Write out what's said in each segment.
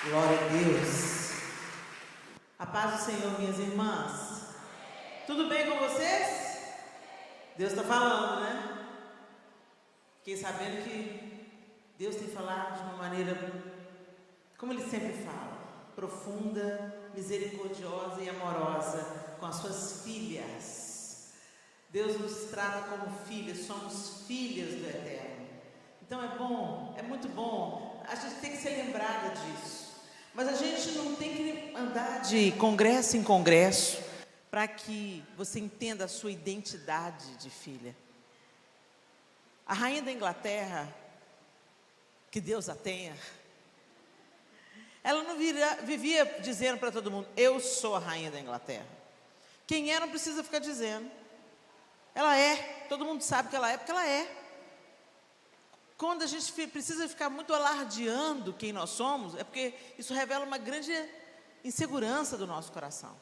Glória a Deus. A paz do Senhor, minhas irmãs. Tudo bem com vocês? Deus está falando, né? Fiquei sabendo que Deus tem falado de uma maneira, como Ele sempre fala, profunda, misericordiosa e amorosa com as suas filhas. Deus nos trata como filhas, somos filhas do Eterno. Então é bom, é muito bom, a gente tem que ser lembrada disso. Mas a gente não tem que andar de congresso em congresso para que você entenda a sua identidade de filha. A rainha da Inglaterra, que Deus a tenha, ela não vivia dizendo para todo mundo, eu sou a rainha da Inglaterra. Quem é não precisa ficar dizendo. Ela é, todo mundo sabe que ela é, porque ela é. Quando a gente precisa ficar muito alardeando quem nós somos, é porque isso revela uma grande insegurança do nosso coração.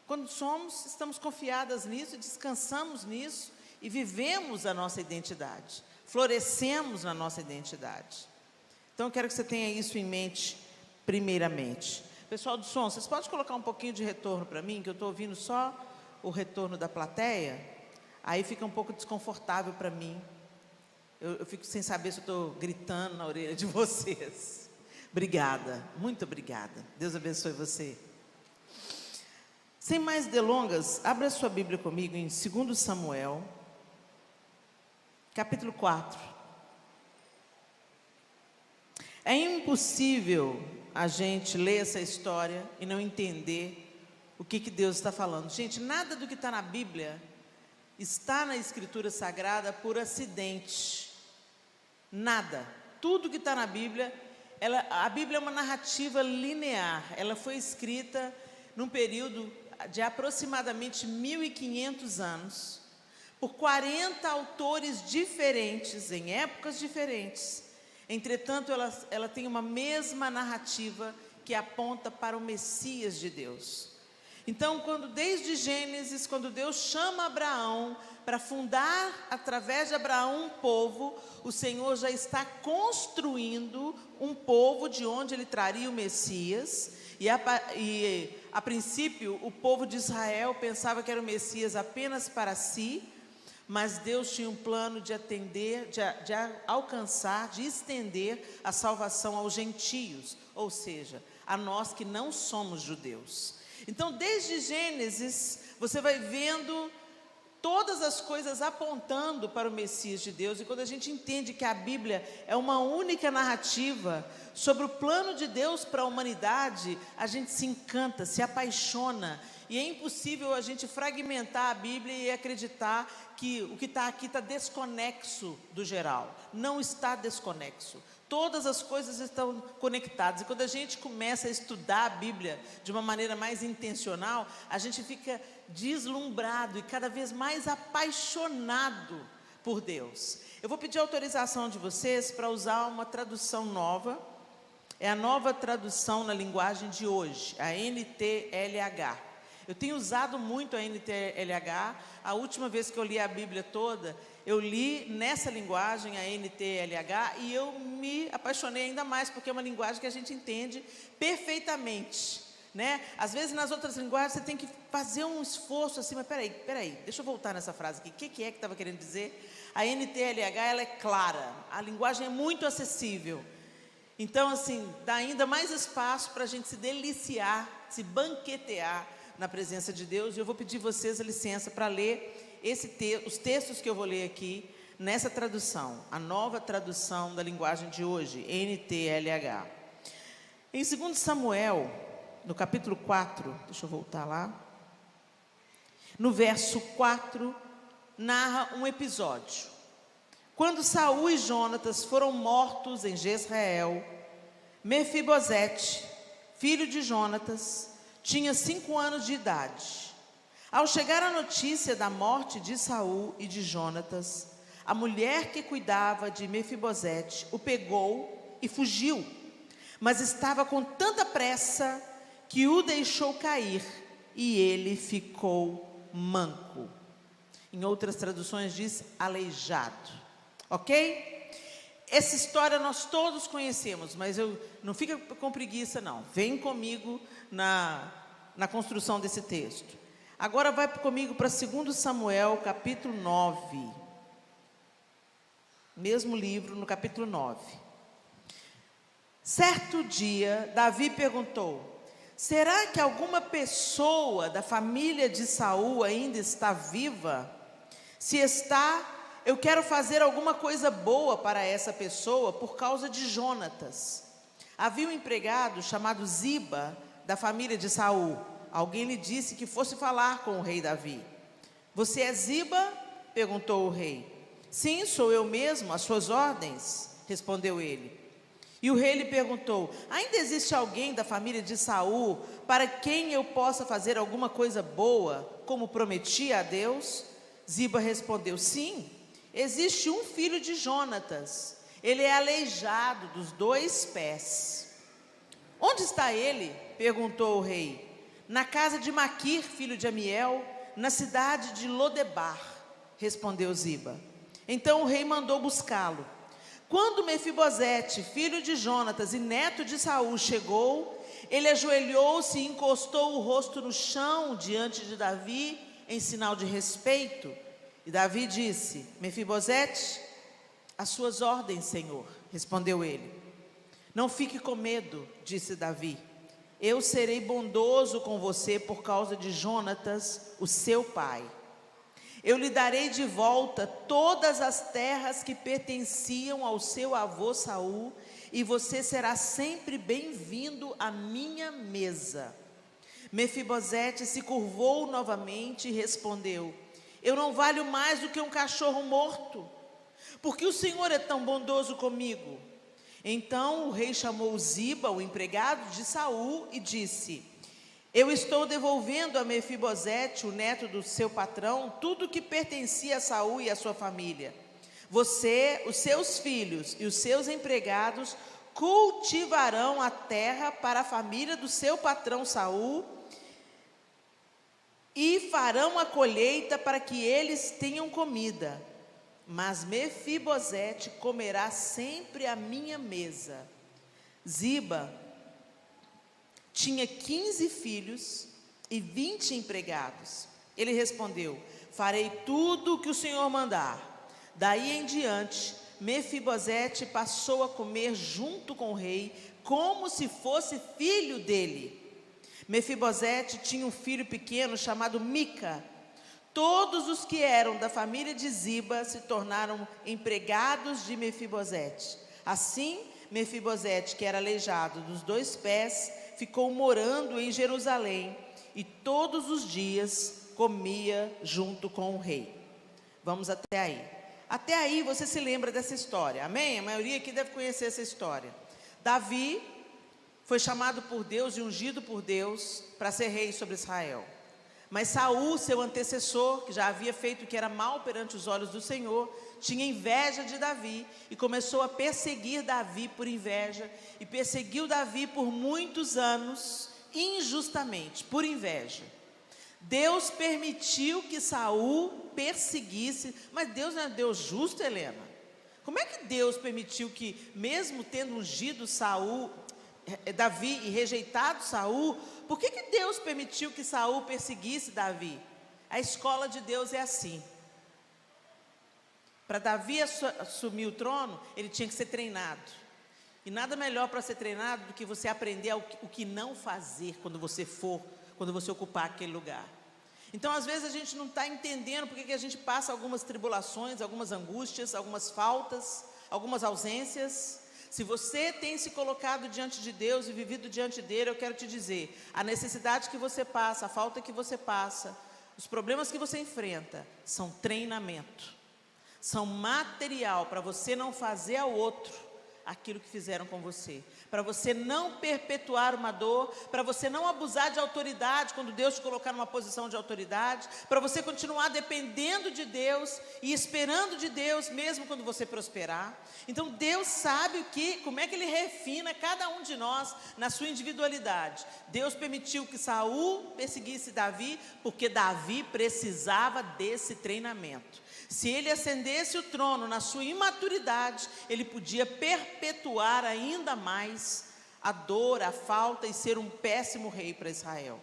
Quando somos, estamos confiadas nisso, descansamos nisso e vivemos a nossa identidade, florescemos na nossa identidade. Então eu quero que você tenha isso em mente primeiramente. Pessoal do som, vocês podem colocar um pouquinho de retorno para mim, que eu estou ouvindo só o retorno da plateia, aí fica um pouco desconfortável para mim. Eu fico sem saber se eu estou gritando na orelha de vocês. Obrigada, muito obrigada. Deus abençoe você. Sem mais delongas, abra sua Bíblia comigo em 2 Samuel, capítulo 4. É impossível a gente ler essa história e não entender o que Deus está falando. Gente, nada do que está na Bíblia está na Escritura Sagrada por acidente. Nada. Tudo que está na Bíblia, a Bíblia é uma narrativa linear. Ela foi escrita num período de aproximadamente 1.500 anos, por 40 autores diferentes, em épocas diferentes. Entretanto, ela tem uma mesma narrativa que aponta para o Messias de Deus. Então, desde Gênesis, quando Deus chama Abraão para fundar, através de Abraão, um povo, o Senhor já está construindo um povo de onde Ele traria o Messias. E a princípio, o povo de Israel pensava que era o Messias apenas para si, mas Deus tinha um plano de atender, de alcançar, de estender a salvação aos gentios, ou seja, a nós que não somos judeus. Então, desde Gênesis, você vai vendo todas as coisas apontando para o Messias de Deus. E quando a gente entende que a Bíblia é uma única narrativa sobre o plano de Deus para a humanidade, a gente se encanta, se apaixona. E é impossível a gente fragmentar a Bíblia e acreditar que o que está aqui está desconexo do geral. Não está desconexo. Todas as coisas estão conectadas. E quando a gente começa a estudar a Bíblia de uma maneira mais intencional, a gente fica deslumbrado e cada vez mais apaixonado por Deus. Eu vou pedir autorização de vocês para usar uma tradução nova. É a nova tradução na linguagem de hoje, a NTLH. Eu tenho usado muito a NTLH. A última vez que eu li a Bíblia toda, eu li nessa linguagem, a NTLH, e eu me apaixonei ainda mais, porque é uma linguagem que a gente entende perfeitamente, né? Às vezes nas outras linguagens você tem que fazer um esforço assim, mas peraí, deixa eu voltar nessa frase aqui, o que é que estava querendo dizer? A NTLH, ela é clara, a linguagem é muito acessível, então assim, dá ainda mais espaço para a gente se deliciar, se banquetear na presença de Deus. E eu vou pedir vocês a licença para ler os textos que eu vou ler aqui nessa tradução, a nova tradução da linguagem de hoje, NTLH. Em 2 Samuel, no capítulo 4, deixa eu voltar lá, no verso 4, narra um episódio. Quando Saul e Jonatas foram mortos em Jezreel, Mefibosete, filho de Jonatas, tinha 5 anos de idade. Ao chegar a notícia da morte de Saul e de Jonatas, a mulher que cuidava de Mefibosete o pegou e fugiu, mas estava com tanta pressa que o deixou cair e ele ficou manco. Em outras traduções diz aleijado, ok? Essa história nós todos conhecemos, mas não fica com preguiça não. Vem comigo na construção desse texto. Agora vai comigo para 2 Samuel, capítulo 9. Mesmo livro, no capítulo 9. Certo dia, Davi perguntou: será que alguma pessoa da família de Saul ainda está viva? Se está, eu quero fazer alguma coisa boa para essa pessoa por causa de Jonatas. Havia um empregado chamado Ziba, da família de Saul. Alguém lhe disse que fosse falar com o rei Davi. Você é Ziba? Perguntou o rei. Sim, sou eu mesmo, às suas ordens, respondeu ele. E o rei lhe perguntou: ainda existe alguém da família de Saul para quem eu possa fazer alguma coisa boa, como prometi a Deus? Ziba respondeu: sim, existe um filho de Jonatas. Ele é aleijado dos 2 pés. Onde está ele? Perguntou o rei. Na casa de Maquir, filho de Amiel, na cidade de Lodebar, respondeu Ziba. Então o rei mandou buscá-lo. Quando Mefibosete, filho de Jonatas e neto de Saul, chegou, ele ajoelhou-se e encostou o rosto no chão diante de Davi, em sinal de respeito. E Davi disse: Mefibosete, às suas ordens, Senhor, respondeu ele. Não fique com medo, disse Davi. Eu serei bondoso com você por causa de Jonatas, o seu pai. Eu lhe darei de volta todas as terras que pertenciam ao seu avô Saul, e você será sempre bem-vindo à minha mesa. Mefibosete se curvou novamente e respondeu: eu não valho mais do que um cachorro morto, porque o Senhor é tão bondoso comigo. Então o rei chamou Ziba, o empregado de Saul, e disse: eu estou devolvendo a Mefibosete, o neto do seu patrão, tudo que pertencia a Saul e a sua família. Você, os seus filhos e os seus empregados cultivarão a terra para a família do seu patrão Saul e farão a colheita para que eles tenham comida. Mas Mefibosete comerá sempre à minha mesa. Ziba tinha 15 filhos e 20 empregados. Ele respondeu: farei tudo o que o Senhor mandar. Daí em diante, Mefibosete passou a comer junto com o rei, como se fosse filho dele. Mefibosete tinha um filho pequeno chamado Mica. Todos os que eram da família de Ziba se tornaram empregados de Mefibosete. Assim, Mefibosete, que era aleijado dos 2 pés, ficou morando em Jerusalém e todos os dias comia junto com o rei. Vamos até aí. Até aí você se lembra dessa história, amém? A maioria aqui deve conhecer essa história. Davi foi chamado por Deus e ungido por Deus para ser rei sobre Israel. Mas Saul, seu antecessor, que já havia feito o que era mal perante os olhos do Senhor, tinha inveja de Davi e começou a perseguir Davi por inveja, e perseguiu Davi por muitos anos, injustamente, por inveja. Deus permitiu que Saul perseguisse, mas Deus não é Deus justo, Helena? Como é que Deus permitiu que, mesmo tendo ungido Davi e rejeitado Saul, por que Deus permitiu que Saul perseguisse Davi? A escola de Deus é assim. Para Davi assumir o trono, ele tinha que ser treinado. E nada melhor para ser treinado do que você aprender o que não fazer quando você ocupar aquele lugar. Então, às vezes, a gente não está entendendo porque que a gente passa algumas tribulações, algumas angústias, algumas faltas, algumas ausências. Se você tem se colocado diante de Deus e vivido diante dele, eu quero te dizer, a necessidade que você passa, a falta que você passa, os problemas que você enfrenta, são treinamento, são material para você não fazer ao outro aquilo que fizeram com você, para você não perpetuar uma dor, para você não abusar de autoridade quando Deus te colocar numa posição de autoridade, para você continuar dependendo de Deus e esperando de Deus mesmo quando você prosperar. Então Deus sabe como é que Ele refina cada um de nós na sua individualidade. Deus permitiu que Saul perseguisse Davi, porque Davi precisava desse treinamento. Se ele ascendesse o trono na sua imaturidade, ele podia perpetuar ainda mais a dor, a falta e ser um péssimo rei para Israel.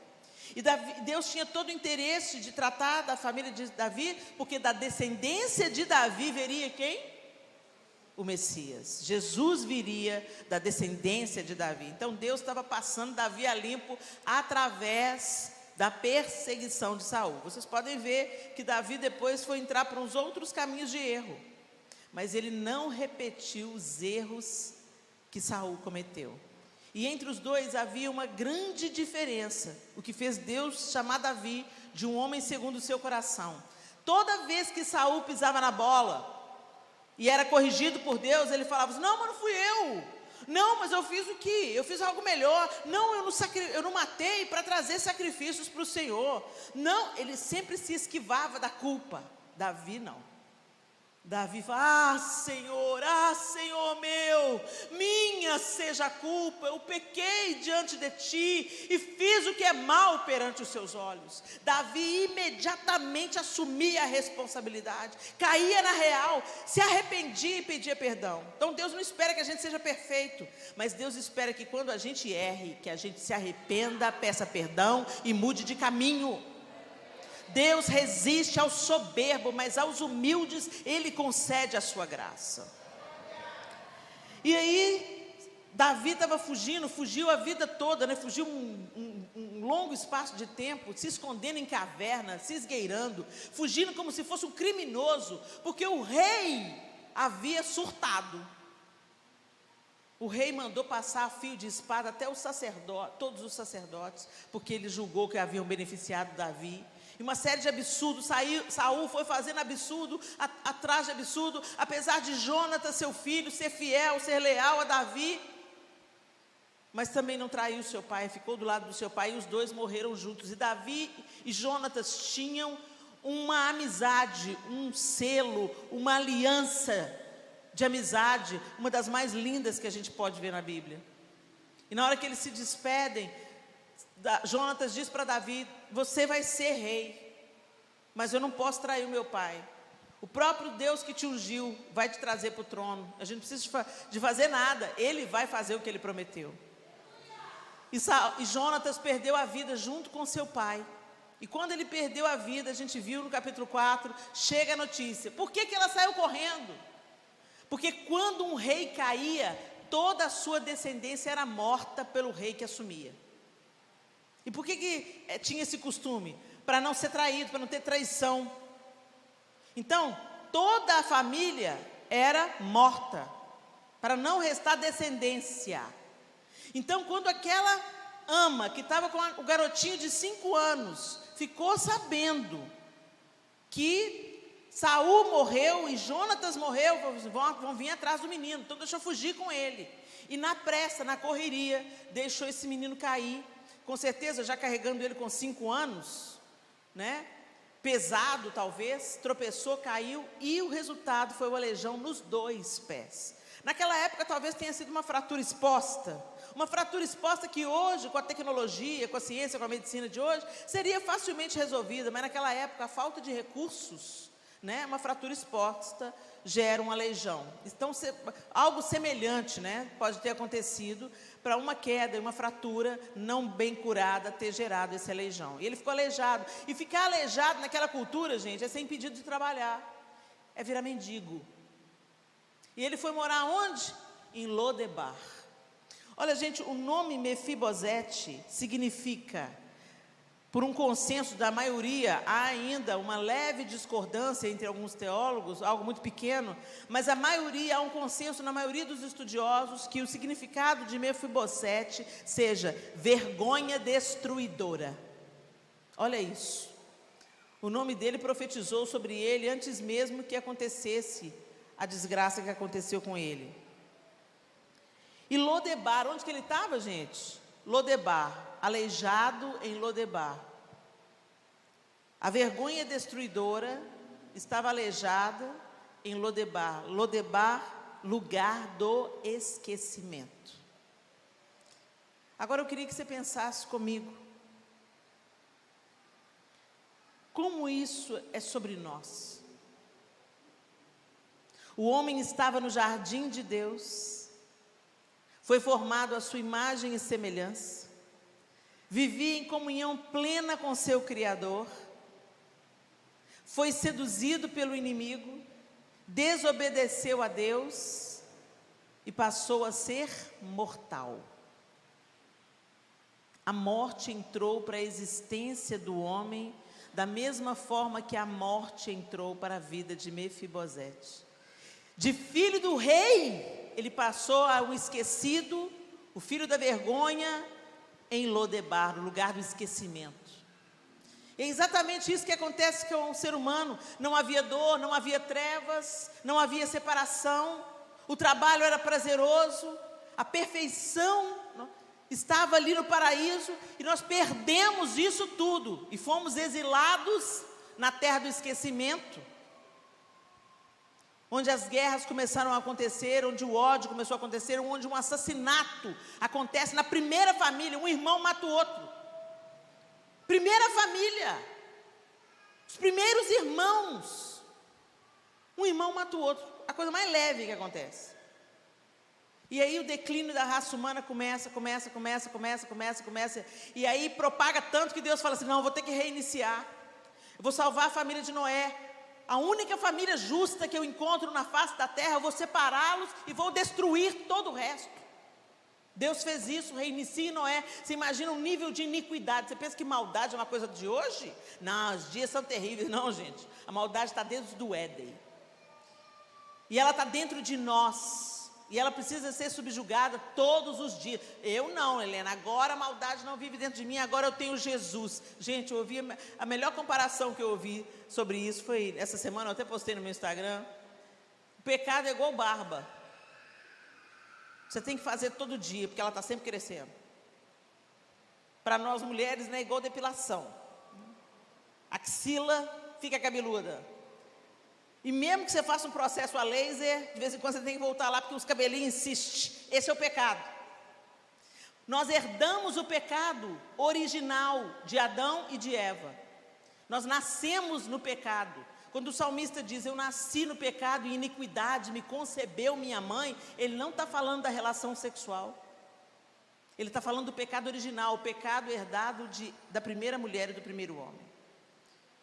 E Deus tinha todo o interesse de tratar da família de Davi, porque da descendência de Davi viria quem? O Messias. Jesus viria da descendência de Davi. Então Deus estava passando Davi a limpo através da perseguição de Saul. Vocês podem ver que Davi depois foi entrar para uns outros caminhos de erro, mas ele não repetiu os erros que Saul cometeu. E entre os dois havia uma grande diferença, o que fez Deus chamar Davi de um homem segundo o seu coração. Toda vez que Saul pisava na bola e era corrigido por Deus, ele falava assim: não, mas não fui eu. Não, mas eu fiz o quê? Eu fiz algo melhor. Não, eu não matei para trazer sacrifícios para o Senhor. Não, ele sempre se esquivava da culpa. Davi não. Davi fala: ah, Senhor meu, minha seja a culpa, eu pequei diante de ti e fiz o que é mal perante os seus olhos. Davi imediatamente assumia a responsabilidade, caía na real, se arrependia e pedia perdão. Então Deus não espera que a gente seja perfeito, mas Deus espera que quando a gente erre, que a gente se arrependa, peça perdão e mude de caminho. Deus resiste ao soberbo, mas aos humildes Ele concede a sua graça. E aí, Davi estava fugiu a vida toda, né? Fugiu um longo espaço de tempo, se escondendo em caverna, se esgueirando, fugindo como se fosse um criminoso, porque o rei havia surtado. O rei mandou passar a fio de espada até todos os sacerdotes, porque ele julgou que haviam beneficiado Davi. E uma série de absurdos, Saul foi fazendo absurdo atrás de absurdo, apesar de Jonatas, seu filho, ser fiel, ser leal a Davi, mas também não traiu seu pai, ficou do lado do seu pai, e os dois morreram juntos. E Davi e Jonatas tinham uma amizade, um selo, uma aliança de amizade, uma das mais lindas que a gente pode ver na Bíblia. E na hora que eles se despedem, Jonatas diz para Davi: você vai ser rei, mas eu não posso trair o meu pai. O próprio Deus que te ungiu vai te trazer para o trono. A gente não precisa de fazer nada, Ele vai fazer o que Ele prometeu. E Jonatas perdeu a vida junto com seu pai. E quando ele perdeu a vida, a gente viu no capítulo 4, chega a notícia. Por que ela saiu correndo? Porque quando um rei caía, toda a sua descendência era morta pelo rei que assumia. E por que tinha esse costume? Para não ser traído, para não ter traição. Então, toda a família era morta, para não restar descendência. Então, quando aquela ama, que estava com o garotinho de 5 anos, ficou sabendo que Saul morreu e Jonatas morreu, vão vir atrás do menino, então deixa eu fugir com ele. E na pressa, na correria, deixou esse menino cair. Com certeza, já carregando ele com 5 anos, né? Pesado talvez, tropeçou, caiu, e o resultado foi uma lesão nos 2 pés. Naquela época talvez tenha sido uma fratura exposta que hoje, com a tecnologia, com a ciência, com a medicina de hoje, seria facilmente resolvida, mas naquela época a falta de recursos, né? Uma fratura exposta gera uma aleijão. Então, algo semelhante, né, pode ter acontecido para uma queda e uma fratura não bem curada ter gerado esse aleijão. E ele ficou aleijado. E ficar aleijado naquela cultura, gente, é ser impedido de trabalhar, é virar mendigo. E ele foi morar onde? Em Lodebar. Olha, gente, o nome Mefibosete significa, por um consenso da maioria, há ainda uma leve discordância entre alguns teólogos, algo muito pequeno, mas há um consenso na maioria dos estudiosos que o significado de Mefibosete seja vergonha destruidora. Olha isso. O nome dele profetizou sobre ele antes mesmo que acontecesse a desgraça que aconteceu com ele. E Lodebar, onde que ele estava, gente? Lodebar, aleijado em Lodebar. A vergonha destruidora estava aleijada em Lodebar. Lodebar, lugar do esquecimento. Agora eu queria que você pensasse comigo. Como isso é sobre nós? O homem estava no jardim de Deus, foi formado à sua imagem e semelhança, vivia em comunhão plena com seu Criador, foi seduzido pelo inimigo, desobedeceu a Deus e passou a ser mortal. A morte entrou para a existência do homem, da mesma forma que a morte entrou para a vida de Mefibosete. De filho do rei, ele passou a um esquecido, o filho da vergonha, em Lodebar, no lugar do esquecimento. É exatamente isso que acontece com o ser humano. Não havia dor, não havia trevas, não havia separação, o trabalho era prazeroso, a perfeição estava ali no paraíso, e nós perdemos isso tudo, e fomos exilados na terra do esquecimento, onde as guerras começaram a acontecer, onde o ódio começou a acontecer, onde um assassinato acontece na primeira família, um irmão mata o outro. Primeira família, os primeiros irmãos, um irmão mata o outro, a coisa mais leve que acontece. E aí o declínio da raça humana começa, e aí propaga tanto que Deus fala assim, não, eu vou ter que reiniciar, eu vou salvar a família de Noé, a única família justa que eu encontro na face da terra, eu vou separá-los e vou destruir todo o resto. Deus fez isso, reinicia em Noé. Você imagina um nível de iniquidade, você pensa que maldade é uma coisa de hoje? Não, os dias são terríveis. Não, gente, a maldade está dentro do Éden, e ela está dentro de nós, e ela precisa ser subjugada todos os dias. Eu não, Helena, agora a maldade não vive dentro de mim, agora eu tenho Jesus. Gente, eu ouvi, a melhor comparação que eu ouvi sobre isso foi, essa semana eu até postei no meu Instagram, o pecado é igual barba, você tem que fazer todo dia, porque ela está sempre crescendo. Para nós mulheres, né, é igual depilação, a axila fica cabeluda, e mesmo que você faça um processo a laser, de vez em quando você tem que voltar lá, porque os cabelinhos insistem. Esse é o pecado. Nós herdamos o pecado original de Adão e de Eva. Nós nascemos no pecado. Quando o salmista diz, eu nasci no pecado e iniquidade me concebeu minha mãe, ele não está falando da relação sexual. Ele está falando do pecado original, o pecado herdado da primeira mulher e do primeiro homem.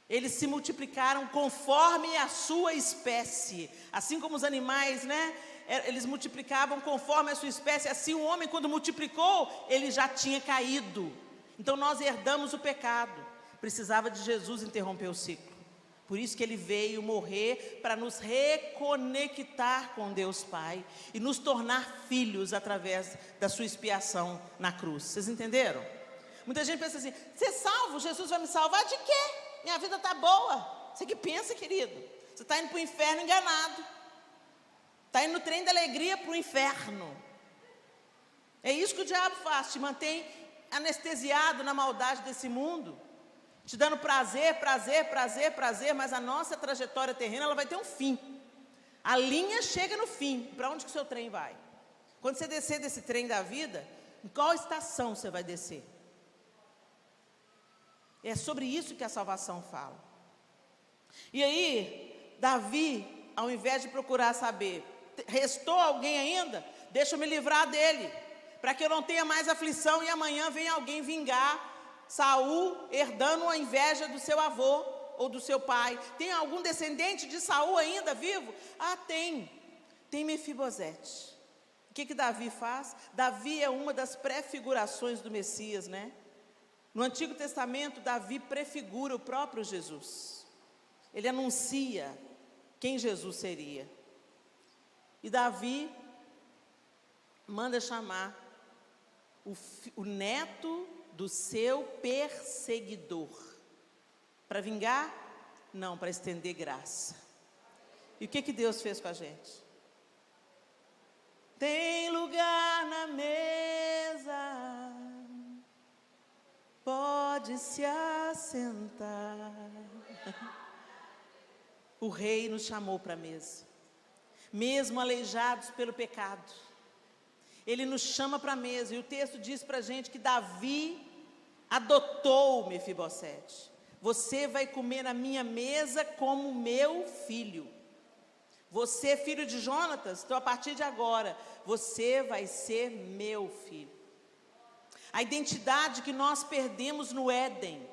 Eles se multiplicaram conforme a sua espécie, assim como os animais, né? Eles multiplicavam conforme a sua espécie, assim o homem quando multiplicou, ele já tinha caído. Então nós herdamos o pecado, precisava de Jesus interromper o ciclo. Por isso que ele veio morrer, para nos reconectar com Deus Pai, e nos tornar filhos através da sua expiação na cruz. Vocês entenderam? Muita gente pensa assim, ser salvo, Jesus vai me salvar de quê? Minha vida está boa. Você que pensa, querido? Você está indo para o inferno enganado. Está indo no trem da alegria para o inferno. É isso que o diabo faz, te mantém anestesiado na maldade desse mundo, te dando prazer, mas a nossa trajetória terrena, ela vai ter um fim. A linha chega no fim. Para onde que o seu trem vai? Quando você descer desse trem da vida, em qual estação você vai descer? É sobre isso que a salvação fala. E aí, Davi, ao invés de procurar saber, restou alguém ainda? Deixa eu me livrar dele, para que eu não tenha mais aflição e amanhã venha alguém vingar Saul, herdando a inveja do seu avô ou do seu pai. Tem algum descendente de Saul ainda vivo? Ah, tem Mefibosete. O que Davi faz? Davi é uma das prefigurações do Messias, né? No Antigo Testamento, Davi prefigura o próprio Jesus. Ele anuncia quem Jesus seria. E Davi manda chamar o neto do seu perseguidor. Para vingar? Não, para estender graça. E o que Deus fez com a gente? Tem lugar na mesa, pode se assentar. O rei nos chamou para a mesa, mesmo aleijados pelo pecado. Ele nos chama para a mesa, e o texto diz para a gente que Davi adotou Mefibosete. Você vai comer na minha mesa como meu filho. Você, filho de Jonatas, então a partir de agora, você vai ser meu filho. A identidade que nós perdemos no Éden,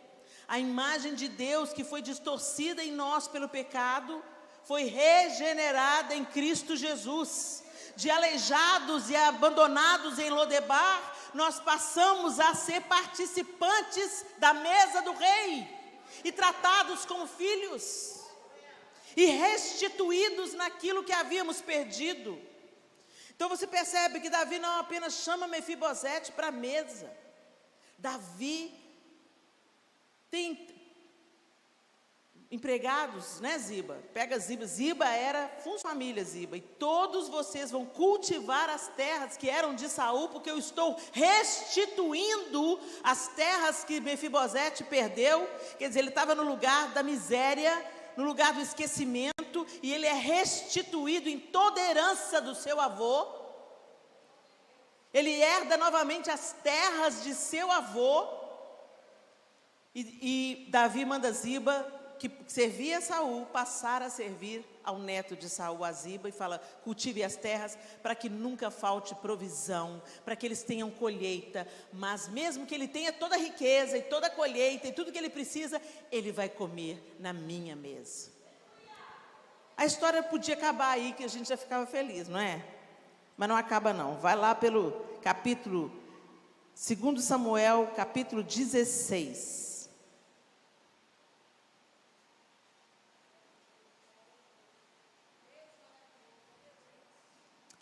a imagem de Deus que foi distorcida em nós pelo pecado, foi regenerada em Cristo Jesus. De aleijados e abandonados em Lodebar, nós passamos a ser participantes da mesa do rei, e tratados como filhos, e restituídos naquilo que havíamos perdido. Então você percebe que Davi não apenas chama Mefibosete para a mesa. Davi tem empregados, né, Ziba? Pega Ziba. Ziba era família, Ziba. E todos vocês vão cultivar as terras que eram de Saul, porque eu estou restituindo as terras que Mefibosete perdeu. Quer dizer, ele estava no lugar da miséria, no lugar do esquecimento, e ele é restituído em toda a herança do seu avô. Ele herda novamente as terras de seu avô. E Davi manda Ziba, que servia a Saul, passar a servir ao neto de Saul, a Ziba, e fala: cultive as terras para que nunca falte provisão, para que eles tenham colheita, mas mesmo que ele tenha toda a riqueza e toda a colheita e tudo que ele precisa, ele vai comer na minha mesa. A história podia acabar aí, que a gente já ficava feliz, não é? Mas não acaba não. Vai lá pelo capítulo 2 Samuel, capítulo 16.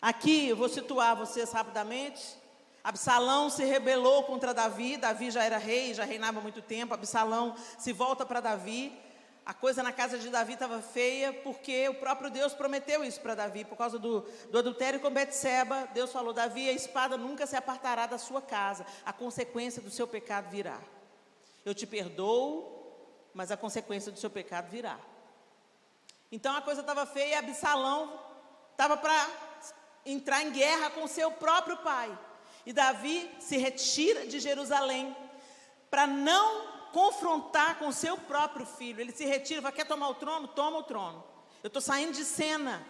Aqui eu vou situar vocês rapidamente. Absalão se rebelou contra Davi. Davi já era rei, já reinava há muito tempo. Absalão se volta para Davi. A coisa na casa de Davi estava feia, porque o próprio Deus prometeu isso para Davi. Por causa do adultério com Betseba, Deus falou: Davi, a espada nunca se apartará da sua casa. A consequência do seu pecado virá. Eu te perdoo, mas a consequência do seu pecado virá. Então a coisa estava feia. Absalão estava para entrar em guerra com seu próprio pai. E Davi se retira de Jerusalém para não confrontar com seu próprio filho. Ele se retira, vai: quer tomar o trono? Toma o trono. Eu estou saindo de cena.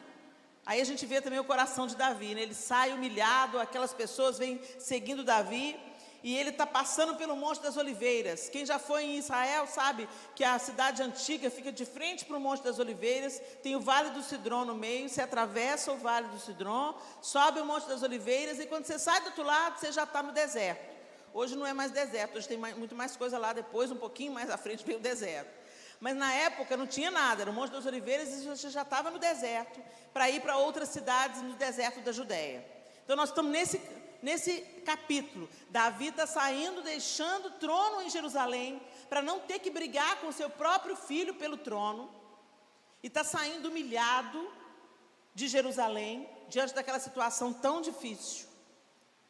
Aí a gente vê também o coração de Davi, né? Ele sai humilhado, aquelas pessoas vêm seguindo Davi, e ele está passando pelo Monte das Oliveiras. Quem já foi em Israel sabe que a cidade antiga fica de frente para o Monte das Oliveiras, tem o Vale do Cidrom no meio, você atravessa o Vale do Cidrom, sobe o Monte das Oliveiras, e quando você sai do outro lado, você já está no deserto. Hoje não é mais deserto, hoje tem muito mais coisa lá, depois um pouquinho mais à frente veio o deserto. Mas na época não tinha nada, era o Monte das Oliveiras e você já estava no deserto, para ir para outras cidades no deserto da Judéia. Então nós estamos nesse capítulo. Davi está saindo, deixando o trono em Jerusalém, para não ter que brigar com seu próprio filho pelo trono, e está saindo humilhado de Jerusalém, diante daquela situação tão difícil.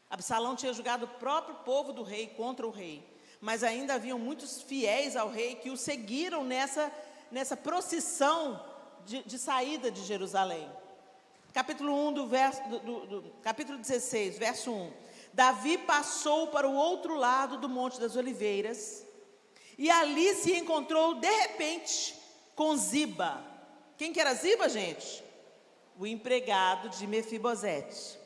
Absalão tinha julgado o próprio povo do rei contra o rei, mas ainda haviam muitos fiéis ao rei que o seguiram nessa procissão de saída de Jerusalém. Capítulo 1 capítulo 16, verso 1. Davi passou para o outro lado do Monte das Oliveiras, e ali se encontrou de repente com Ziba. Quem que era Ziba, gente? O empregado de Mefibosete.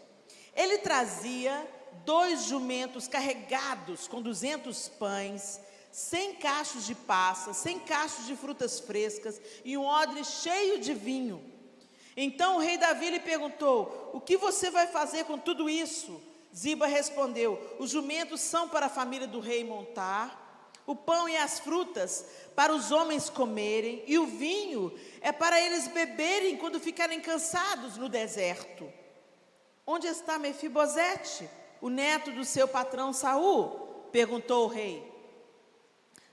Ele trazia 2 jumentos carregados com 200 pães, 100 cachos de passas, 100 cachos de frutas frescas e um odre cheio de vinho. Então o rei Davi lhe perguntou: o que você vai fazer com tudo isso? Ziba respondeu: os jumentos são para a família do rei montar, o pão e as frutas para os homens comerem, e o vinho é para eles beberem quando ficarem cansados no deserto. Onde está Mefibosete, o neto do seu patrão Saul? Perguntou o rei.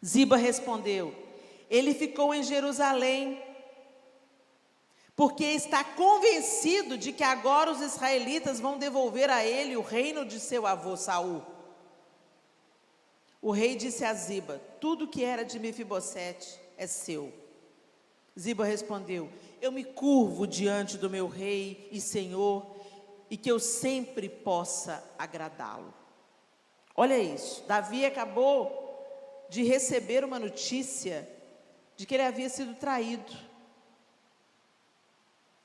Ziba respondeu: ele ficou em Jerusalém, porque está convencido de que agora os israelitas vão devolver a ele o reino de seu avô Saul. O rei disse a Ziba: tudo que era de Mefibosete é seu. Ziba respondeu: eu me curvo diante do meu rei e senhor, e que eu sempre possa agradá-lo. Olha isso, Davi acabou de receber uma notícia de que ele havia sido traído.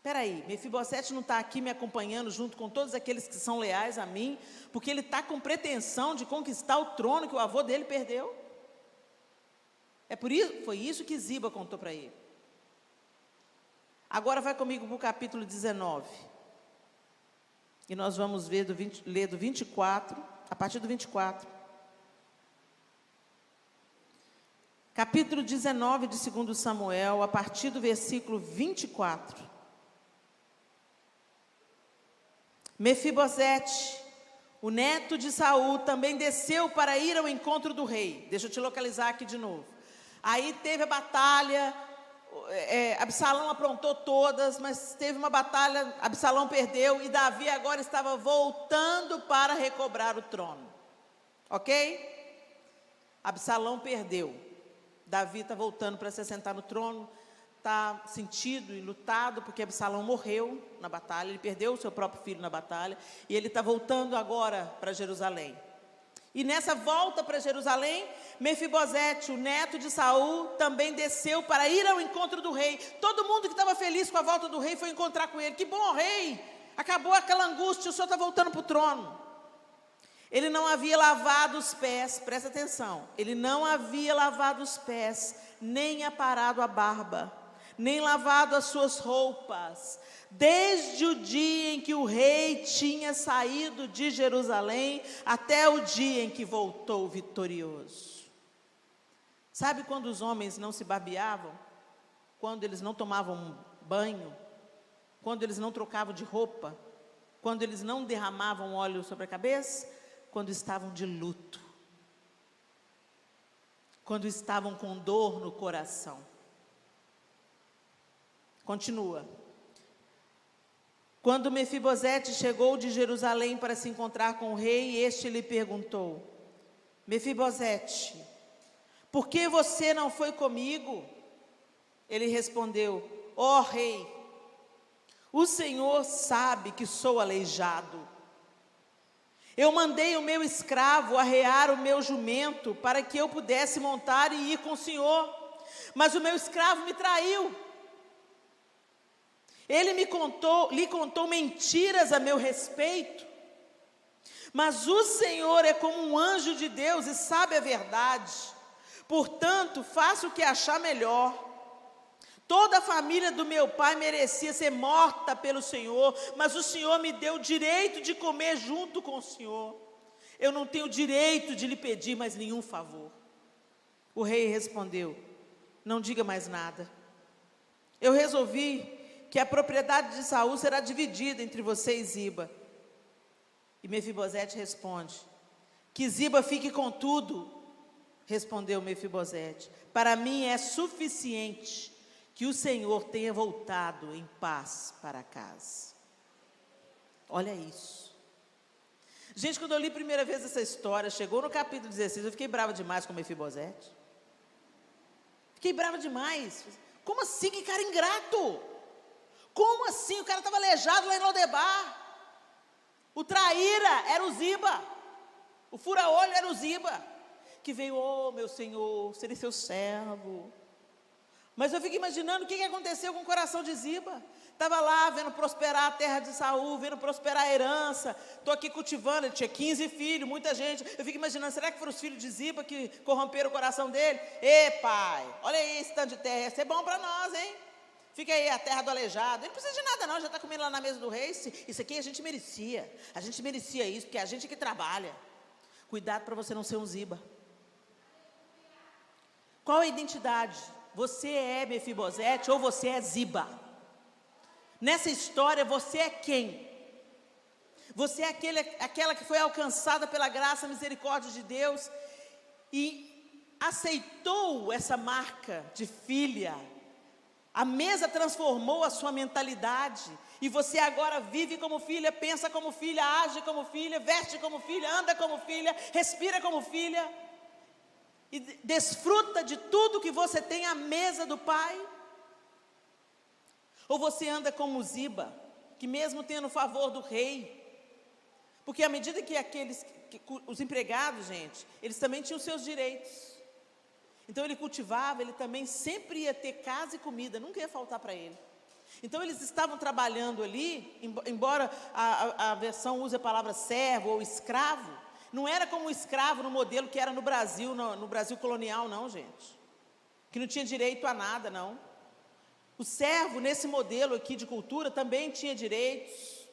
Peraí, Mefibosete não está aqui me acompanhando junto com todos aqueles que são leais a mim, porque ele está com pretensão de conquistar o trono que o avô dele perdeu? Foi isso que Ziba contou para ele. Agora vai comigo para o capítulo 19. E nós vamos ler do 24, a partir do 24. Capítulo 19 de 2 Samuel, a partir do versículo 24. Mefibosete, o neto de Saul, também desceu para ir ao encontro do rei. Deixa eu te localizar aqui de novo. Aí teve a batalha, Absalão aprontou todas, mas teve uma batalha, Absalão perdeu, e Davi agora estava voltando para recobrar o trono. Ok? Absalão perdeu. Davi está voltando para se assentar no trono, está sentido e lutado, porque Absalão morreu na batalha, ele perdeu o seu próprio filho na batalha, e ele está voltando agora para Jerusalém. E nessa volta para Jerusalém, Mefibosete, o neto de Saul, também desceu para ir ao encontro do rei. Todo mundo que estava feliz com a volta do rei foi encontrar com ele. Que bom, rei! Acabou aquela angústia, o senhor está voltando para o trono. Ele não havia lavado os pés, presta atenção, ele não havia lavado os pés, nem aparado a barba, nem lavado as suas roupas, desde o dia em que o rei tinha saído de Jerusalém, até o dia em que voltou vitorioso. Sabe quando os homens não se barbeavam? Quando eles não tomavam banho? Quando eles não trocavam de roupa? Quando eles não derramavam óleo sobre a cabeça? Quando estavam de luto. Quando estavam com dor no coração. Continua. Quando Mefibosete chegou de Jerusalém para se encontrar com o rei, este lhe perguntou: Mefibosete, por que você não foi comigo? Ele respondeu: ó rei, o Senhor sabe que sou aleijado. Eu mandei o meu escravo arrear o meu jumento para que eu pudesse montar e ir com o Senhor, mas o meu escravo me traiu. Ele lhe contou mentiras a meu respeito, mas o Senhor é como um anjo de Deus e sabe a verdade, portanto, faça o que achar melhor. Toda a família do meu pai merecia ser morta pelo Senhor, mas o Senhor me deu o direito de comer junto com o Senhor. Eu não tenho direito de lhe pedir mais nenhum favor. O rei respondeu: não diga mais nada. Eu resolvi que a propriedade de Saul será dividida entre você e Ziba. E Mefibosete responde: que Ziba fique com tudo. Respondeu Mefibosete: para mim é suficiente que o Senhor tenha voltado em paz para casa. Olha isso. Gente, quando eu li a primeira vez essa história, chegou no capítulo 16, eu fiquei brava demais com Mefibosete. Fiquei brava demais. Como assim? Que cara ingrato! Como assim? O cara estava aleijado lá em Lodebar. O traíra era o Ziba. O fura-olho era o Ziba. Que veio: oh meu Senhor, serei seu servo. Mas eu fico imaginando o que aconteceu com o coração de Ziba. Estava lá vendo prosperar a terra de Saul, vendo prosperar a herança. Estou aqui cultivando, ele tinha 15 filhos, muita gente. Eu fico imaginando, será que foram os filhos de Ziba que corromperam o coração dele? Ê pai, olha aí esse tanto de terra, ia ser bom para nós, hein? Fica aí a terra do aleijado. Ele não precisa de nada não, já está comendo lá na mesa do rei. Isso aqui a gente merecia isso, porque é a gente que trabalha. Cuidado para você não ser um Ziba. Qual a identidade? Você é Mefibosete ou você é Ziba? Nessa história, você é quem? Você é aquela que foi alcançada pela graça e misericórdia de Deus e aceitou essa marca de filha. A mesa transformou a sua mentalidade e você agora vive como filha, pensa como filha, age como filha, veste como filha, anda como filha, respira como filha. E desfruta de tudo que você tem à mesa do Pai? Ou você anda como Ziba, que mesmo tendo o favor do rei, porque à medida que os empregados, gente, eles também tinham seus direitos. Então ele cultivava, ele também sempre ia ter casa e comida, nunca ia faltar para ele. Então eles estavam trabalhando ali, embora a versão use a palavra servo ou escravo, não era como o escravo no modelo que era no Brasil, no Brasil colonial não, gente. Que não tinha direito a nada, não. O servo, nesse modelo aqui de cultura, também tinha direitos.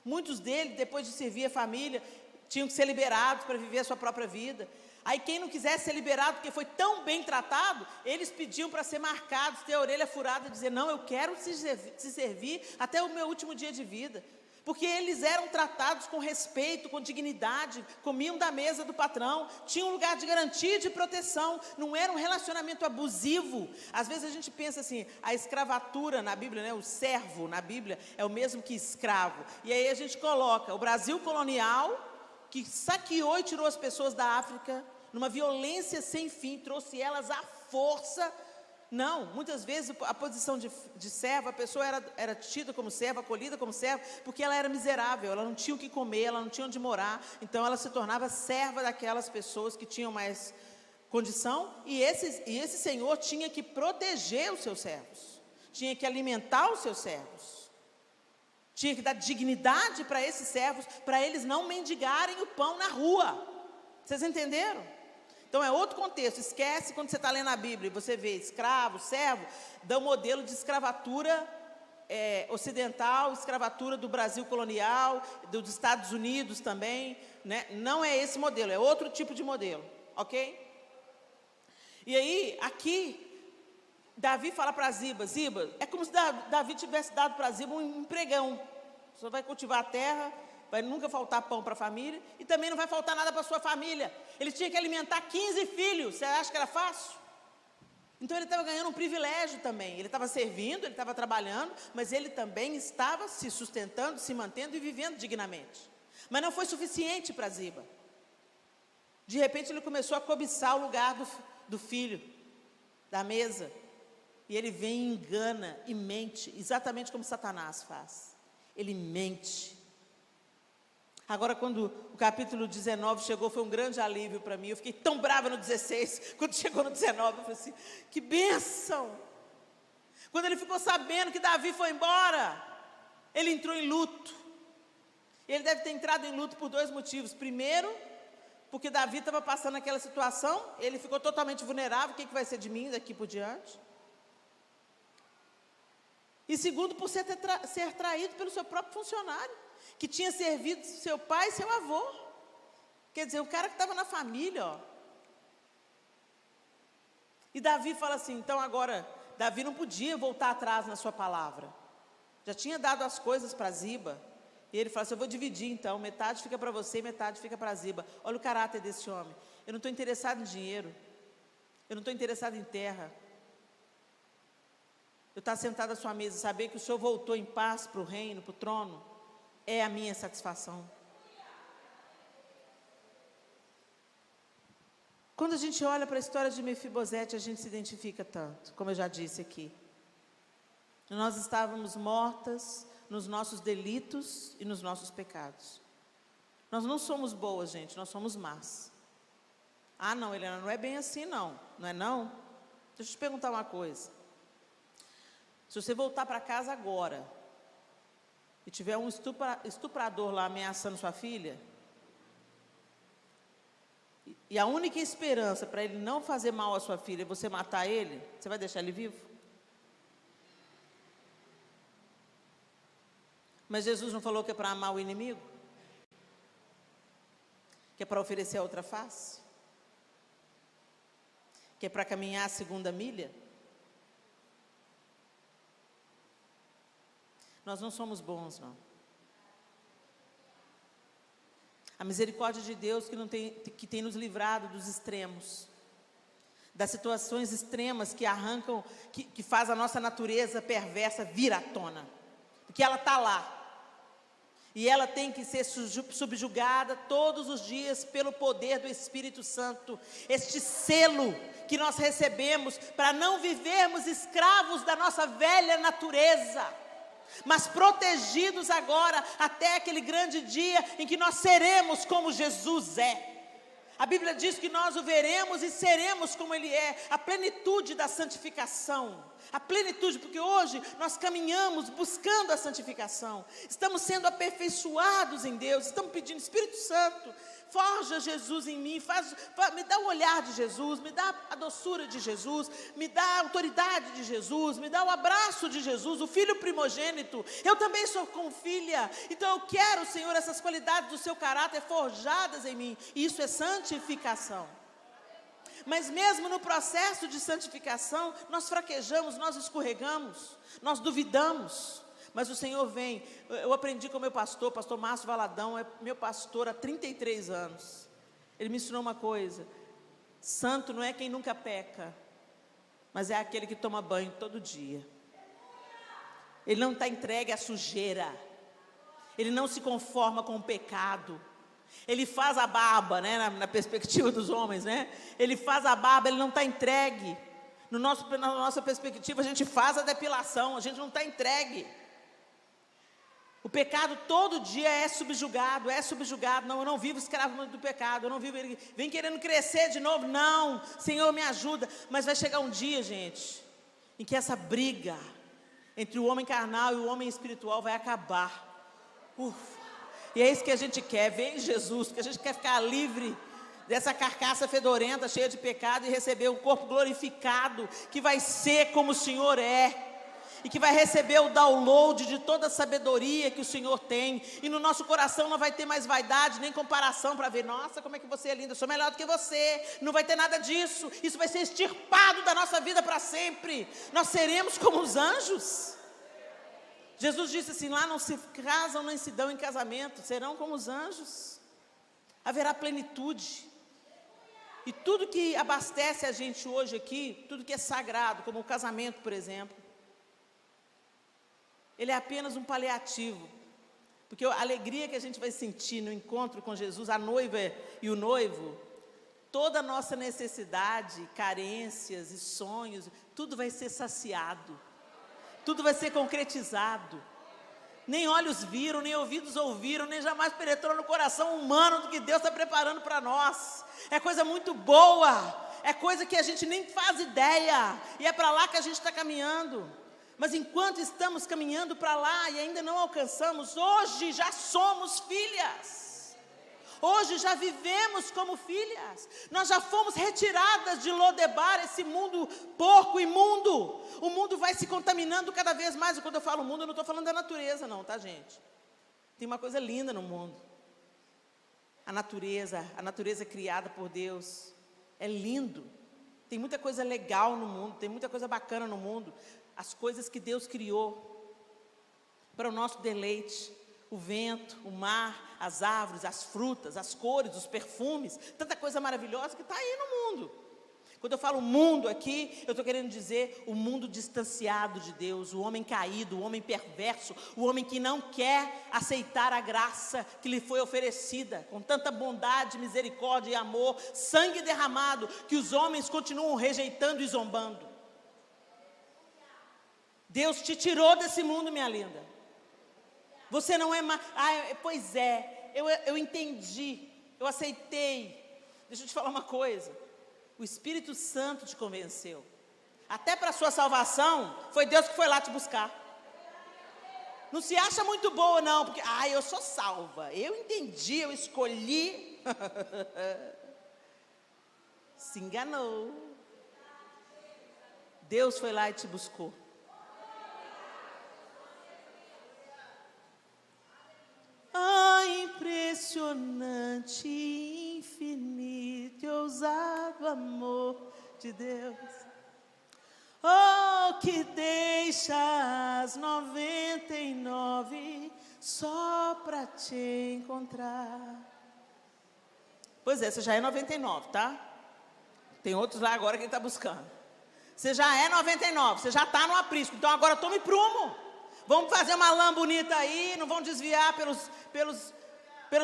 Muitos deles, depois de servir a família, tinham que ser liberados para viver a sua própria vida. Aí quem não quisesse ser liberado, porque foi tão bem tratado, eles pediam para ser marcados, ter a orelha furada e dizer, não, eu quero te servir até o meu último dia de vida. Porque eles eram tratados com respeito, com dignidade, comiam da mesa do patrão, tinham um lugar de garantia e de proteção, não era um relacionamento abusivo. Às vezes a gente pensa assim, a escravatura na Bíblia, né, o servo na Bíblia é o mesmo que escravo. E aí a gente coloca o Brasil colonial, que saqueou e tirou as pessoas da África, numa violência sem fim, trouxe elas à força. Não, muitas vezes a posição de serva, a pessoa era tida como serva, acolhida como serva, porque ela era miserável, ela não tinha o que comer, ela não tinha onde morar, então ela se tornava serva daquelas pessoas que tinham mais condição, e esse senhor tinha que proteger os seus servos, tinha que alimentar os seus servos, tinha que dar dignidade para esses servos, para eles não mendigarem o pão na rua. Vocês entenderam? Então é outro contexto. Esquece quando você está lendo a Bíblia e você vê escravo, servo, dá um modelo de escravatura ocidental, escravatura do Brasil colonial, dos Estados Unidos também, né? Não é esse modelo, é outro tipo de modelo, ok? E aí, aqui, Davi fala para Ziba, Ziba, é como se Davi tivesse dado para Ziba um empregão. Você vai cultivar a terra, vai nunca faltar pão para a família, e também não vai faltar nada para a sua família. Ele tinha que alimentar 15 filhos, você acha que era fácil? Então ele estava ganhando um privilégio também, ele estava servindo, ele estava trabalhando, mas ele também estava se sustentando, se mantendo e vivendo dignamente. Mas não foi suficiente para Ziba. De repente ele começou a cobiçar o lugar do filho, da mesa, e ele vem e engana e mente, exatamente como Satanás faz. Ele mente. Agora, quando o capítulo 19 chegou, foi um grande alívio para mim. Eu fiquei tão brava no 16, quando chegou no 19, eu falei assim, que bênção! Quando ele ficou sabendo que Davi foi embora, ele entrou em luto. Ele deve ter entrado em luto por 2 motivos. Primeiro, porque Davi estava passando aquela situação, ele ficou totalmente vulnerável, o que vai ser de mim daqui por diante? E segundo, por ser traído pelo seu próprio funcionário, que tinha servido seu pai e seu avô. Quer dizer, o cara que estava na família, ó. E Davi fala assim, então agora, Davi não podia voltar atrás na sua palavra. Já tinha dado as coisas para Ziba. E ele fala assim, eu vou dividir então, metade fica para você e metade fica para Ziba. Olha o caráter desse homem. Eu não estou interessado em dinheiro. Eu não estou interessado em terra. Eu estar sentado à sua mesa e saber que o Senhor voltou em paz para o reino, para o trono, é a minha satisfação. Quando a gente olha para a história de Mefibosete, a gente se identifica tanto, como eu já disse aqui. Nós estávamos mortas nos nossos delitos e nos nossos pecados. Nós não somos boas, gente, nós somos más. Ah, não, Helena, não é bem assim, não. Não é não? Deixa eu te perguntar uma coisa. Se você voltar para casa agora e tiver um estuprador lá ameaçando sua filha, e a única esperança para ele não fazer mal à sua filha é você matar ele, você vai deixar ele vivo? Mas Jesus não falou que é para amar o inimigo? Que é para oferecer a outra face? Que é para caminhar a 2ª milha? Nós não somos bons, não. A misericórdia de Deus que tem nos livrado dos extremos, das situações extremas que arrancam, que faz a nossa natureza perversa vir à tona, porque ela está lá, e ela tem que ser subjugada todos os dias pelo poder do Espírito Santo, este selo que nós recebemos para não vivermos escravos da nossa velha natureza, mas protegidos agora até aquele grande dia em que nós seremos como Jesus é. A Bíblia diz que nós o veremos e seremos como Ele é, a plenitude da santificação. A plenitude, porque hoje nós caminhamos buscando a santificação. Estamos sendo aperfeiçoados em Deus, estamos pedindo, Espírito Santo, forja Jesus em mim, me dá o olhar de Jesus, me dá a doçura de Jesus, me dá a autoridade de Jesus, me dá o abraço de Jesus, o filho primogênito. Eu também sou como filha, então eu quero, Senhor, essas qualidades do seu caráter forjadas em mim. Isso é santificação. Mas mesmo no processo de santificação, nós fraquejamos, nós escorregamos, nós duvidamos. Mas o Senhor vem. Eu aprendi com o meu pastor Márcio Valadão, é meu pastor há 33 anos. Ele me ensinou uma coisa: santo não é quem nunca peca, mas é aquele que toma banho todo dia. Ele não está entregue à sujeira, ele não se conforma com o pecado. Ele faz a barba, né, na perspectiva dos homens, né? Ele faz a barba, ele não está entregue. Na nossa perspectiva, a gente faz a depilação, a gente não está entregue. O pecado todo dia é subjugado. Não, eu não vivo escravo do pecado, eu não vivo, ele vem querendo crescer de novo. Não, Senhor, me ajuda. Mas vai chegar um dia, gente, em que essa briga entre o homem carnal e o homem espiritual vai acabar. E é isso que a gente quer, vem Jesus, porque a gente quer ficar livre dessa carcaça fedorenta, cheia de pecado, e receber um corpo glorificado, que vai ser como o Senhor é, e que vai receber o download de toda a sabedoria que o Senhor tem, e no nosso coração não vai ter mais vaidade, nem comparação para ver, nossa, como é que você é linda, eu sou melhor do que você, não vai ter nada disso, isso vai ser extirpado da nossa vida para sempre, nós seremos como os anjos. Jesus disse assim, lá não se casam nem se dão em casamento, serão como os anjos, haverá plenitude. E tudo que abastece a gente hoje aqui, tudo que é sagrado, como o casamento, por exemplo, ele é apenas um paliativo, porque a alegria que a gente vai sentir no encontro com Jesus, a noiva e o noivo, toda a nossa necessidade, carências e sonhos, tudo vai ser saciado, tudo vai ser concretizado. Nem olhos viram, nem ouvidos ouviram, nem jamais penetrou no coração humano do que Deus está preparando para nós. É coisa muito boa, é coisa que a gente nem faz ideia, e é para lá que a gente está caminhando. Mas enquanto estamos caminhando para lá e ainda não alcançamos, hoje já somos filhas. Hoje já vivemos como filhas. Nós já fomos retiradas de Lodebar, esse mundo porco, imundo. O mundo vai se contaminando cada vez mais. E quando eu falo mundo, eu não estou falando da natureza não, tá, gente? Tem uma coisa linda no mundo. A natureza criada por Deus, é lindo. Tem muita coisa legal no mundo, tem muita coisa bacana no mundo. As coisas que Deus criou para o nosso deleite. O vento, o mar, as árvores, as frutas, as cores, os perfumes, tanta coisa maravilhosa que está aí no mundo. Quando eu falo mundo aqui, eu estou querendo dizer o mundo distanciado de Deus, o homem caído, o homem perverso, o homem que não quer aceitar a graça que lhe foi oferecida, com tanta bondade, misericórdia e amor, sangue derramado, que os homens continuam rejeitando e zombando. Deus te tirou desse mundo, minha linda. Você não é mais... pois é, eu entendi, eu aceitei. Deixa eu te falar uma coisa. O Espírito Santo te convenceu. Até para a sua salvação, foi Deus que foi lá te buscar. Não se acha muito boa não, porque eu sou salva, eu entendi, eu escolhi. Se enganou. Deus foi lá e te buscou. Impressionante, infinito e ousado amor de Deus. Oh, que deixa as 99 só para te encontrar. Pois é, você já é 99, tá? Tem outros lá agora que ele está buscando. Você já é 99, você já está no aprisco, então agora tome prumo. Vamos fazer uma lã bonita aí, não vão desviar pelos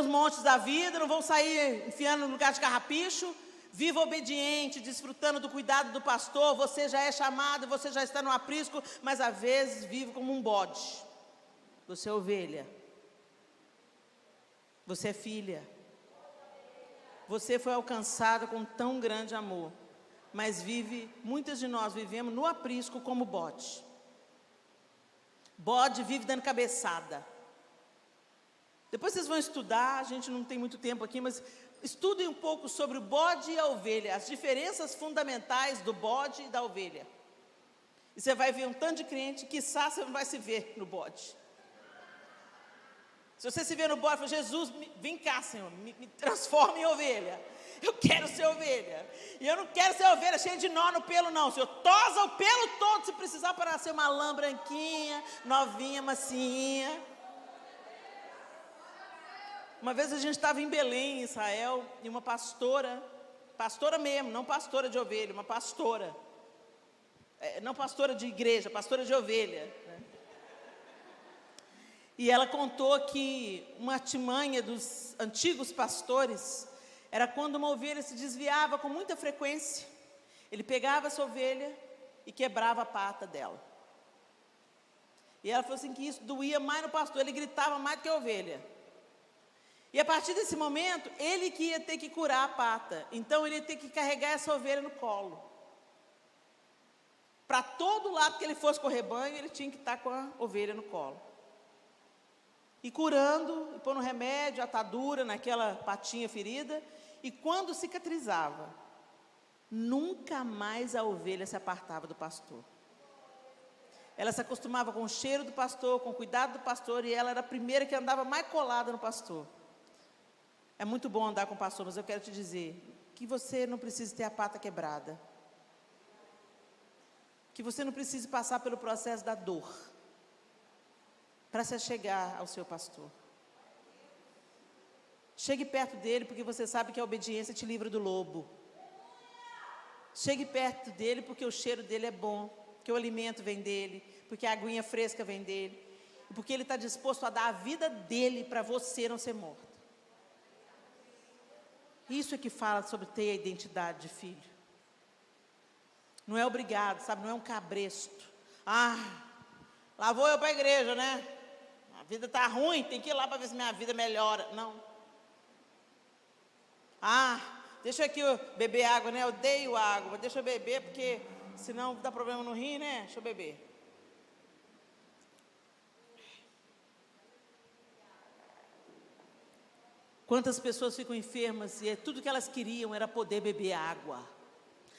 montes da vida, não vão sair enfiando no lugar de carrapicho. Viva obediente, desfrutando do cuidado do pastor. Você já é chamado, você já está no aprisco, mas às vezes vive como um bode. Você é ovelha. Você é filha. você foi alcançada com tão grande amor, mas muitas de nós vivemos no aprisco como bode. Bode vive dando cabeçada. Depois vocês vão estudar, a gente não tem muito tempo aqui, mas estudem um pouco sobre o bode e a ovelha, as diferenças fundamentais do bode e da ovelha. E você vai ver um tanto de crente, quiçá você não vai se ver no bode. Se você se vê no bode, fala: Jesus, vem cá, Senhor, me transforma em ovelha. Eu quero ser ovelha. E eu não quero ser ovelha cheia de nó no pelo, não. Senhor, tosa o pelo todo, se precisar, para nascer uma lã branquinha, novinha, macinha. Uma vez a gente estava em Belém, em Israel, e uma pastora mesmo, não pastora de ovelha, uma pastora. Não pastora de igreja, pastora de ovelha, né? E ela contou que uma artimanha dos antigos pastores era quando uma ovelha se desviava com muita frequência. Ele pegava essa ovelha e quebrava a pata dela. E ela falou assim que isso doía mais no pastor, ele gritava mais do que a ovelha. E a partir desse momento, ele que ia ter que curar a pata. Então ele ia ter que carregar essa ovelha no colo. Para todo lado que ele fosse com o rebanho, ele tinha que estar com a ovelha no colo. E curando, e pondo remédio, atadura naquela patinha ferida. E quando cicatrizava, nunca mais a ovelha se apartava do pastor. Ela se acostumava com o cheiro do pastor, com o cuidado do pastor, e ela era a primeira que andava mais colada no pastor. É muito bom andar com o pastor, mas eu quero te dizer que você não precisa ter a pata quebrada. Que você não precise passar pelo processo da dor para se chegar ao seu pastor. Chegue perto dele, porque você sabe que a obediência te livra do lobo. Chegue perto dele, porque o cheiro dele é bom, porque o alimento vem dele, porque a aguinha fresca vem dele, e porque ele está disposto a dar a vida dele para você não ser morto. Isso é que fala sobre ter a identidade de filho. Não é obrigado, sabe? Não é um cabresto. Lá vou eu para a igreja, né? A vida está ruim, tem que ir lá para ver se minha vida melhora. Não. Deixa eu aqui beber água, né? Eu odeio água, mas deixa eu beber, porque senão dá problema no rim, né? Deixa eu beber. Quantas pessoas ficam enfermas e tudo que elas queriam era poder beber água.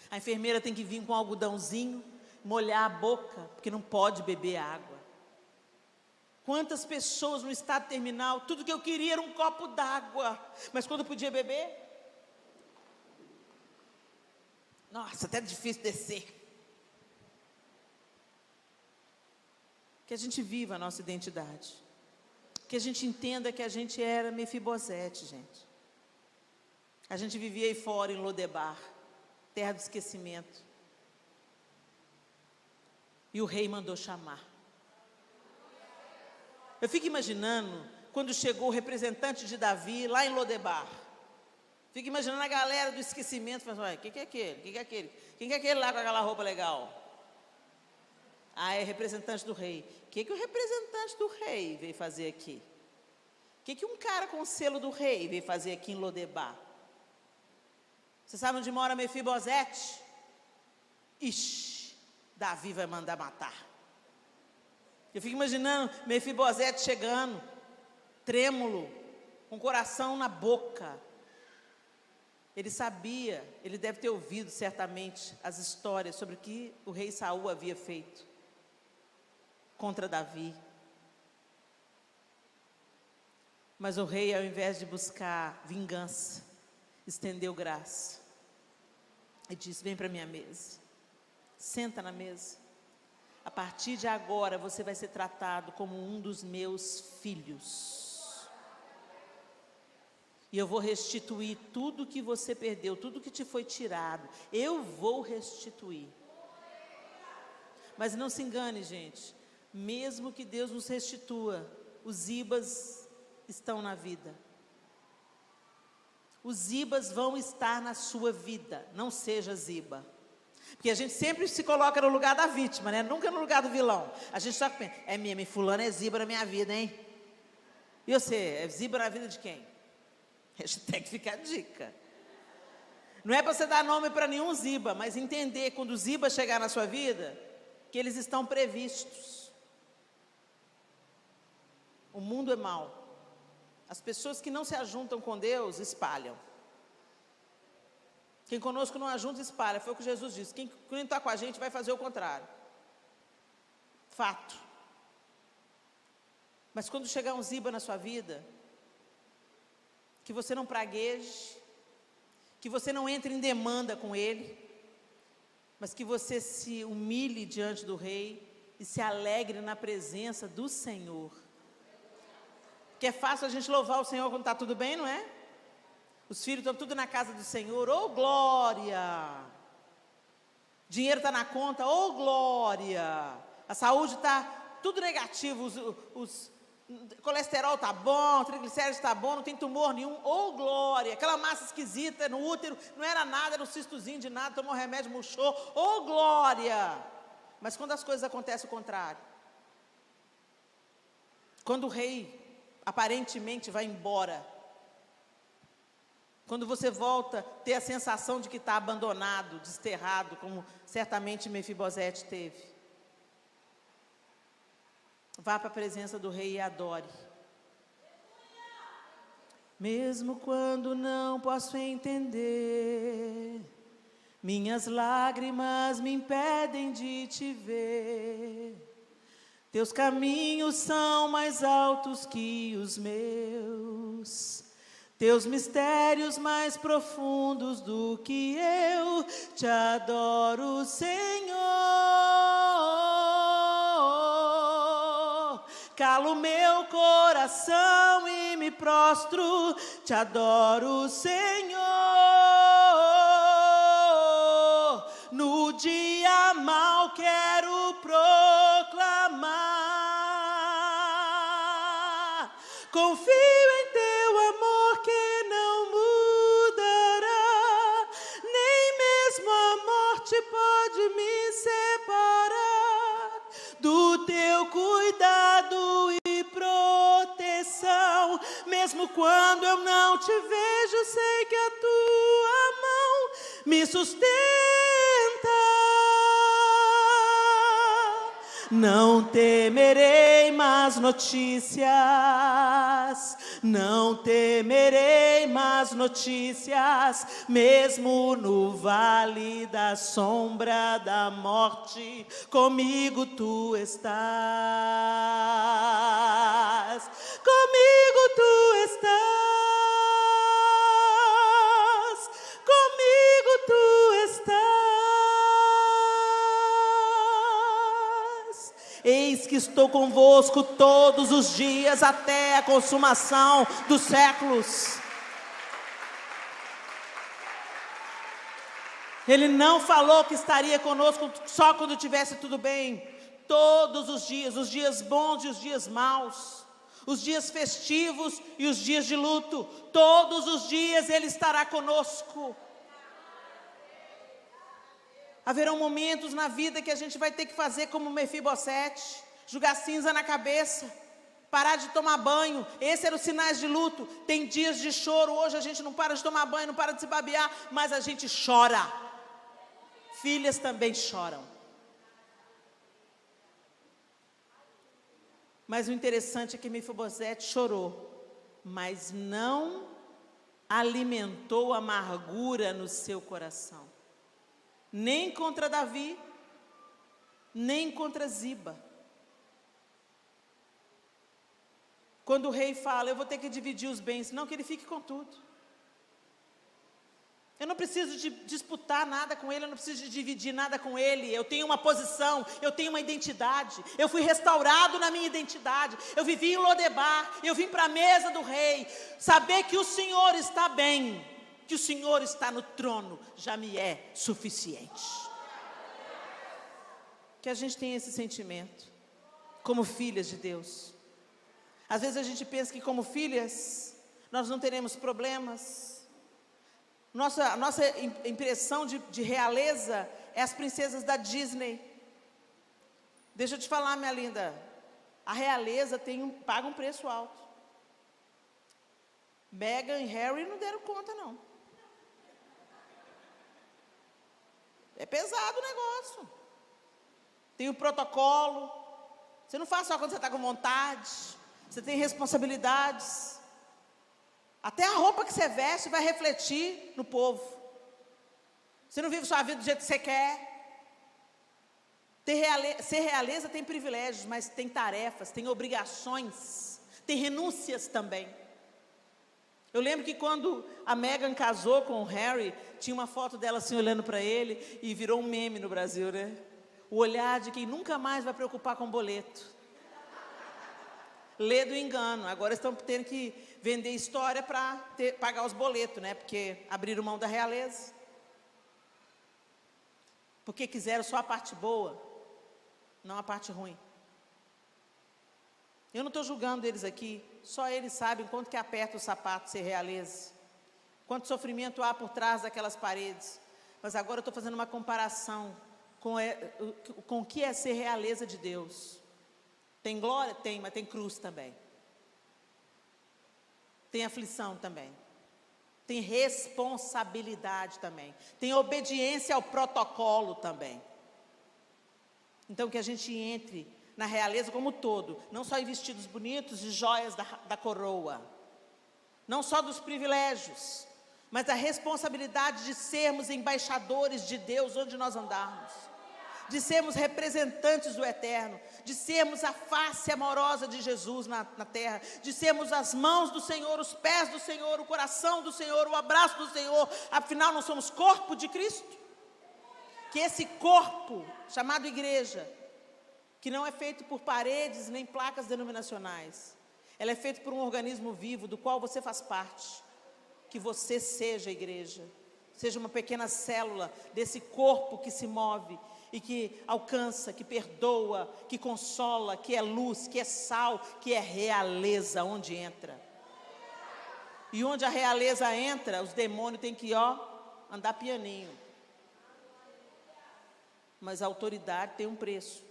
A enfermeira tem que vir com um algodãozinho, molhar a boca, porque não pode beber água. Quantas pessoas no estado terminal, tudo que eu queria era um copo d'água, mas quando podia beber, nossa, até difícil descer. Que a gente viva a nossa identidade. Que a gente entenda que a gente era Mefibosete, gente. A gente vivia aí fora em Lodebar, terra do esquecimento. E o rei mandou chamar. Eu fico imaginando quando chegou o representante de Davi lá em Lodebar. Fico imaginando a galera do esquecimento, falando: quem que é aquele? Quem que é aquele? Quem que é aquele lá com aquela roupa legal? É representante do rei. O que o representante do rei veio fazer aqui? O que um cara com o selo do rei veio fazer aqui em Lodebar? Você sabe onde mora Mefibosete? Ixi, Davi vai mandar matar. Eu fico imaginando Mefibosete chegando, trêmulo, com o coração na boca. Ele sabia, ele deve ter ouvido certamente as histórias sobre o que o rei Saul havia feito contra Davi. Mas o rei, ao invés de buscar vingança, estendeu graça e disse: vem para a minha mesa, senta na mesa. A partir de agora você vai ser tratado como um dos meus filhos, e eu vou restituir tudo que você perdeu, tudo que te foi tirado, eu vou restituir. Mas não se engane, gente, mesmo que Deus nos restitua, os ibas estão na vida. Os ibas vão estar na sua vida. Não seja ziba. Porque a gente sempre se coloca no lugar da vítima, né? Nunca no lugar do vilão. A gente só pensa: fulano é ziba na minha vida, hein? E você, é ziba na vida de quem? Hashtag fica a dica. Não é para você dar nome para nenhum Ziba, mas entender quando o Ziba chegar na sua vida, que eles estão previstos. O mundo é mau. As pessoas que não se ajuntam com Deus, espalham. Quem conosco não ajunta, espalha. Foi o que Jesus disse. Quem não está com a gente vai fazer o contrário. Fato. Mas quando chegar um Ziba na sua vida, que você não pragueje, que você não entre em demanda com ele, mas que você se humilhe diante do Rei e se alegre na presença do Senhor. Porque é fácil a gente louvar o Senhor quando está tudo bem, não é? Os filhos estão tudo na casa do Senhor, ô glória! Dinheiro está na conta, ô glória! A saúde está tudo negativo, colesterol está bom, triglicéridos está bom, não tem tumor nenhum, ô glória! Aquela massa esquisita no útero, não era nada, era um cistozinho de nada, tomou remédio, murchou, ô glória! Mas quando as coisas acontecem o contrário, quando o rei aparentemente vai embora, quando você volta a ter a sensação de que está abandonado, desterrado, como certamente Mefibosete teve, vá para a presença do rei e adore. Mesmo quando não posso entender, minhas lágrimas me impedem de te ver. Teus caminhos são mais altos que os meus, teus mistérios mais profundos do que eu. Te adoro, Senhor. Calo meu coração e me prostro. Te adoro, Senhor. No dia mau quero proclamar. Confio em teu amor que não mudará. Nem mesmo a morte pode me separar do teu cuidado e proteção. Mesmo quando eu não te vejo, sei que a tua mão me sustenta. Não temerei más notícias, não temerei más notícias, mesmo no vale da sombra da morte, comigo tu estás, comigo tu estás, comigo tu estás. Eis que estou convosco todos os dias até a consumação dos séculos. Ele não falou que estaria conosco só quando tivesse tudo bem. Todos os dias bons e os dias maus, os dias festivos e os dias de luto, todos os dias Ele estará conosco. Haverão momentos na vida que a gente vai ter que fazer como Mefibosete, jogar cinza na cabeça, parar de tomar banho. Esses eram os sinais de luto. Tem dias de choro. Hoje a gente não para de tomar banho, não para de se babear, mas a gente chora. Filhas também choram. Mas o interessante é que Mefibosete chorou, mas não alimentou amargura no seu coração. Nem contra Davi, nem contra Ziba. Quando o rei fala, eu vou ter que dividir os bens, não que ele fique com tudo. Eu não preciso de disputar nada com ele, eu não preciso de dividir nada com ele. Eu tenho uma posição, eu tenho uma identidade. Eu fui restaurado na minha identidade. Eu vivi em Lodebar, eu vim para a mesa do rei. Saber que o Senhor está bem, que o Senhor está no trono, já me é suficiente. Que a gente tenha esse sentimento, como filhas de Deus. Às vezes a gente pensa que como filhas, nós não teremos problemas. Nossa impressão de realeza é as princesas da Disney. Deixa eu te falar, minha linda, a realeza paga um preço alto. Meghan e Harry não deram conta, não. É pesado o negócio. Tem o protocolo. Você não faz só quando você está com vontade. Você tem responsabilidades. Até a roupa que você veste vai refletir no povo. Você não vive sua vida do jeito que você quer. Ser realeza tem privilégios, mas tem tarefas, tem obrigações, tem renúncias também. Eu lembro que quando a Meghan casou com o Harry, tinha uma foto dela assim olhando para ele e virou um meme no Brasil, né? O olhar de quem nunca mais vai preocupar com boleto. Lê do engano. Agora estão tendo que vender história para pagar os boletos, né? Porque abriram mão da realeza. Porque quiseram só a parte boa, não a parte ruim. Eu não estou julgando eles aqui, só eles sabem quanto que aperta o sapato ser realeza, quanto sofrimento há por trás daquelas paredes. Mas agora eu estou fazendo uma comparação com o que é ser realeza de Deus. Tem glória? Tem, mas tem cruz também. Tem aflição também. Tem responsabilidade também. Tem obediência ao protocolo também. Então que a gente entre na realeza como um todo, não só em vestidos bonitos e joias da coroa, não só dos privilégios, mas da responsabilidade de sermos embaixadores de Deus onde nós andarmos, de sermos representantes do Eterno, de sermos a face amorosa de Jesus na terra, de sermos as mãos do Senhor, os pés do Senhor, o coração do Senhor, o abraço do Senhor. Afinal, nós somos corpo de Cristo. Que esse corpo, chamado igreja, que não é feito por paredes nem placas denominacionais, ela é feita por um organismo vivo, do qual você faz parte. Que você seja a igreja, seja uma pequena célula desse corpo que se move e que alcança, que perdoa, que consola, que é luz, que é sal, que é realeza onde entra. E onde a realeza entra, os demônios têm que andar pianinho. Mas a autoridade tem um preço.